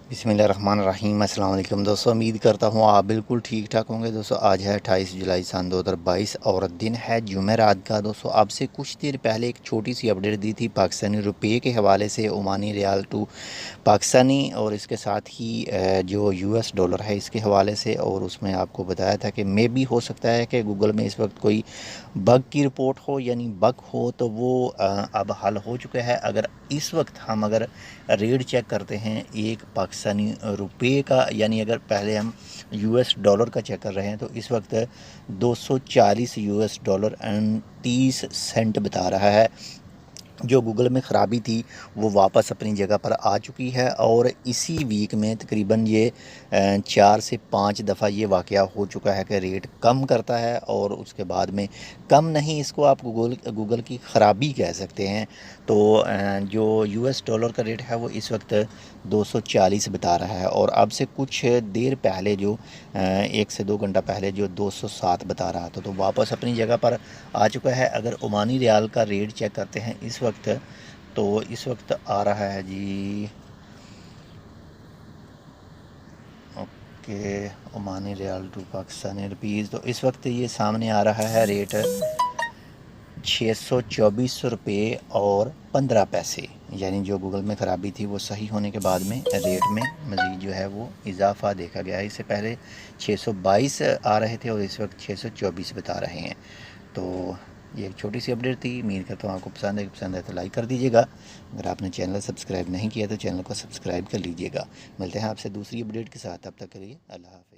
बिस्मिल्लाहिर्रहमानिर्रहीम। अस्सलाम वालेकुम दोस्तों, उम्मीद करता हूँ आप बिल्कुल ठीक ठाक होंगे। दोस्तों आज है 28 जुलाई सन 2022 और दिन है जुमेरात का। दोस्तों आपसे कुछ देर पहले एक छोटी सी अपडेट दी थी पाकिस्तानी रुपये के हवाले से, ओमानी रियाल टू पाकिस्तानी, और इसके साथ ही जो यूएस डॉलर है इसके हवाले से। और उसमें आपको बताया था कि मे भी हो सकता है कि गूगल में इस वक्त कोई बग की रिपोर्ट हो, यानी बग हो, तो वो अब हल हो चुका है। अगर इस वक्त हम अगर रेट चेक करते हैं एक पाकिस्तानी रुपये का, यानी अगर पहले हम यूएस डॉलर का चेक कर रहे हैं, तो इस वक्त 240 यूएस डॉलर एंड 30 सेंट बता रहा है। जो गूगल में ख़राबी थी वो वापस अपनी जगह पर आ चुकी है। और इसी वीक में तकरीबन ये 4 से 5 दफ़ा ये वाक़या हो चुका है कि रेट कम करता है और उसके बाद में कम नहीं, इसको आप गूगल की ख़राबी कह सकते हैं। तो जो यूएस डॉलर का रेट है वो इस वक्त 240 बता रहा है, और अब से कुछ देर पहले जो 1 से 2 घंटा पहले जो 207 बता रहा था, तो वापस अपनी जगह पर आ चुका है। अगर ओमानी रियाल का रेट चेक करते हैं इस वक्त, तो इस वक्त आ रहा है जी, okay, Omani rial to Pakistani rupees, तो इस वक्त ये सामने आ रहा है रेट 624 रुपये और 15 पैसे। यानी जो गूगल में ख़राबी थी वो सही होने के बाद में रेट में मज़ीद जो है वो इजाफ़ा देखा गया है। इससे पहले 622 आ रहे थे और इस वक्त 624 बता रहे हैं। तो ये एक छोटी सी अपडेट थी। उम्मीद करता हूँ आपको पसंद है। पसंद है तो लाइक कर दीजिएगा। अगर आपने चैनल सब्सक्राइब नहीं किया तो चैनल को सब्सक्राइब कर लीजिएगा। मिलते हैं आपसे दूसरी अपडेट के साथ, तब तक के लिए अल्लाह हाफ़िज़।